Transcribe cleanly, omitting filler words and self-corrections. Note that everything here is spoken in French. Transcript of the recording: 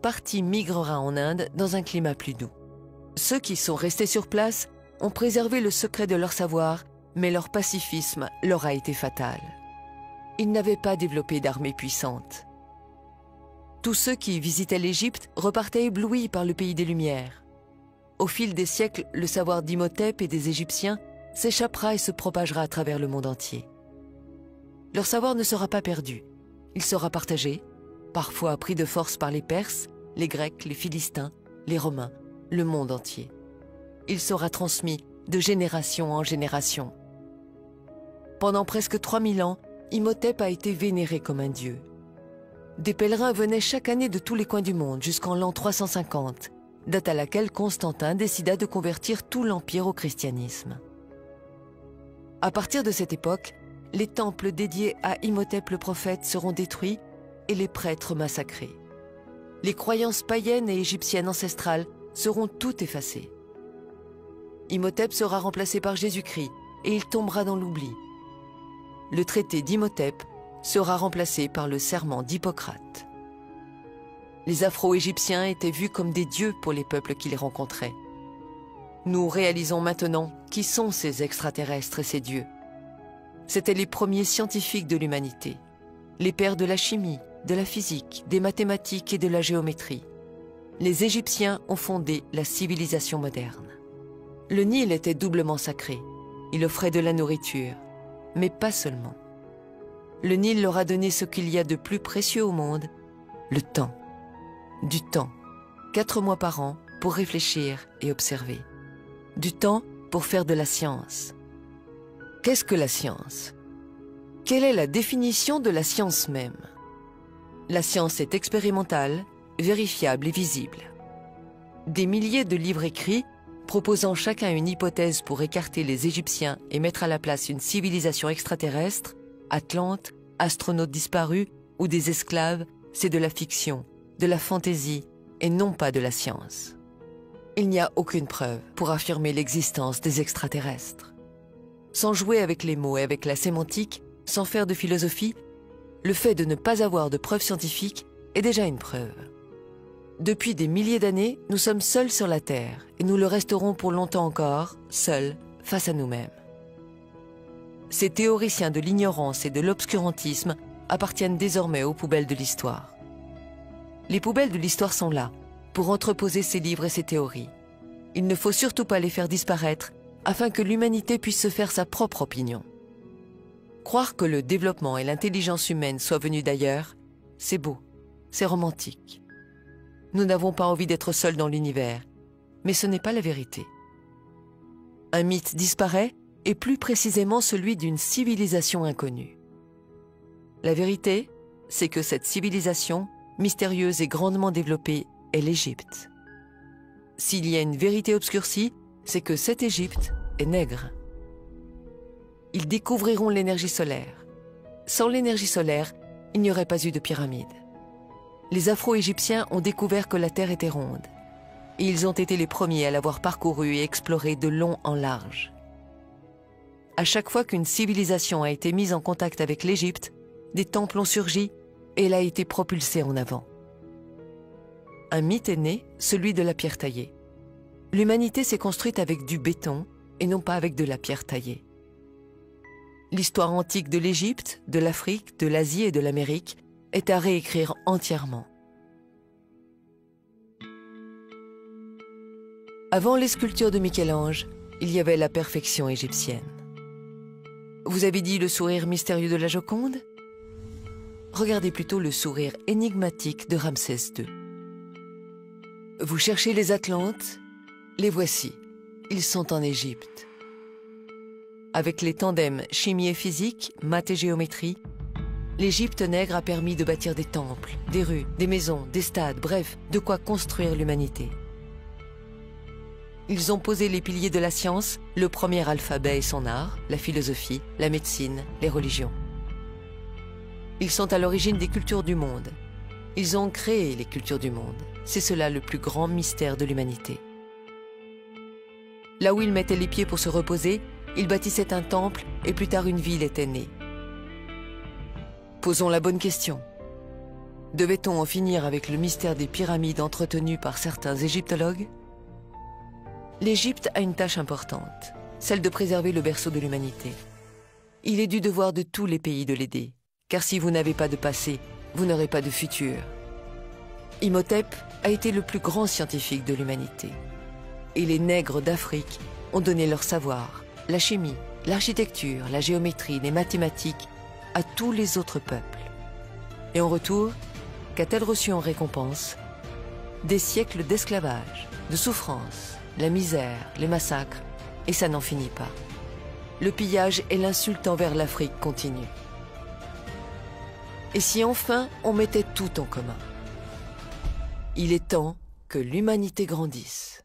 partie migrera en Inde dans un climat plus doux. Ceux qui sont restés sur place ont préservé le secret de leur savoir, mais leur pacifisme leur a été fatal. Ils n'avaient pas développé d'armée puissante. Tous ceux qui visitaient l'Égypte repartaient éblouis par le pays des Lumières. Au fil des siècles, le savoir d'Imhotep et des Égyptiens s'échappera et se propagera à travers le monde entier. Leur savoir ne sera pas perdu. Il sera partagé, parfois pris de force par les Perses, les Grecs, les Philistins, les Romains, le monde entier. Il sera transmis de génération en génération. Pendant presque 3000 ans, Imhotep a été vénéré comme un dieu. Des pèlerins venaient chaque année de tous les coins du monde jusqu'en l'an 350, date à laquelle Constantin décida de convertir tout l'Empire au christianisme. À partir de cette époque, les temples dédiés à Imhotep le prophète seront détruits et les prêtres massacrés. Les croyances païennes et égyptiennes ancestrales seront toutes effacées. Imhotep sera remplacé par Jésus-Christ et il tombera dans l'oubli. Le traité d'Imhotep sera remplacé par le serment d'Hippocrate. Les Afro-Égyptiens étaient vus comme des dieux pour les peuples qui les rencontraient. Nous réalisons maintenant qui sont ces extraterrestres et ces dieux. C'étaient les premiers scientifiques de l'humanité, les pères de la chimie, de la physique, des mathématiques et de la géométrie. Les Égyptiens ont fondé la civilisation moderne. Le Nil était doublement sacré. Il offrait de la nourriture, mais pas seulement. Le Nil leur a donné ce qu'il y a de plus précieux au monde, le temps. Du temps, 4 mois par an pour réfléchir et observer. Du temps pour faire de la science. Qu'est-ce que la science? Quelle est la définition de la science même? La science est expérimentale, vérifiable et visible. Des milliers de livres écrits, proposant chacun une hypothèse pour écarter les Égyptiens et mettre à la place une civilisation extraterrestre, Atlante, astronautes disparus ou des esclaves, c'est de la fiction, de la fantaisie et non pas de la science. Il n'y a aucune preuve pour affirmer l'existence des extraterrestres. Sans jouer avec les mots et avec la sémantique, sans faire de philosophie, le fait de ne pas avoir de preuves scientifiques est déjà une preuve. Depuis des milliers d'années, nous sommes seuls sur la Terre et nous le resterons pour longtemps encore, seuls, face à nous-mêmes. Ces théoriciens de l'ignorance et de l'obscurantisme appartiennent désormais aux poubelles de l'histoire. Les poubelles de l'histoire sont là, pour entreposer ces livres et ces théories. Il ne faut surtout pas les faire disparaître afin que l'humanité puisse se faire sa propre opinion. Croire que le développement et l'intelligence humaine soient venus d'ailleurs, c'est beau, c'est romantique. Nous n'avons pas envie d'être seuls dans l'univers, mais ce n'est pas la vérité. Un mythe disparaît, et plus précisément celui d'une civilisation inconnue. La vérité, c'est que cette civilisation, mystérieuse et grandement développée, est l'Égypte. S'il y a une vérité obscurcie, c'est que cette Égypte est nègre. Ils découvriront l'énergie solaire. Sans l'énergie solaire, il n'y aurait pas eu de pyramide. Les Afro-Égyptiens ont découvert que la Terre était ronde. Et ils ont été les premiers à l'avoir parcourue et explorée de long en large. À chaque fois qu'une civilisation a été mise en contact avec l'Égypte, des temples ont surgi et elle a été propulsée en avant. Un mythe est né, celui de la pierre taillée. L'humanité s'est construite avec du béton et non pas avec de la pierre taillée. L'histoire antique de l'Égypte, de l'Afrique, de l'Asie et de l'Amérique est à réécrire entièrement. Avant les sculptures de Michel-Ange, il y avait la perfection égyptienne. Vous avez dit le sourire mystérieux de la Joconde? Regardez plutôt le sourire énigmatique de Ramsès II. Vous cherchez les Atlantes? Les voici. Ils sont en Égypte. Avec les tandems chimie et physique, maths et géométrie, l'Égypte nègre a permis de bâtir des temples, des rues, des maisons, des stades, bref, de quoi construire l'humanité. Ils ont posé les piliers de la science, le premier alphabet et son art, la philosophie, la médecine, les religions. Ils sont à l'origine des cultures du monde. Ils ont créé les cultures du monde. C'est cela le plus grand mystère de l'humanité. Là où ils mettaient les pieds pour se reposer, ils bâtissaient un temple et plus tard une ville était née. Posons la bonne question. Devait-on en finir avec le mystère des pyramides entretenues par certains égyptologues? L'Égypte a une tâche importante, celle de préserver le berceau de l'humanité. Il est du devoir de tous les pays de l'aider, car si vous n'avez pas de passé, vous n'aurez pas de futur. Imhotep a été le plus grand scientifique de l'humanité. Et les nègres d'Afrique ont donné leur savoir, la chimie, l'architecture, la géométrie, les mathématiques à tous les autres peuples. Et en retour, qu'a-t-elle reçu en récompense? Des siècles d'esclavage, de souffrance, la misère, les massacres, et ça n'en finit pas. Le pillage et l'insulte envers l'Afrique continuent. Et si enfin on mettait tout en commun? Il est temps que l'humanité grandisse.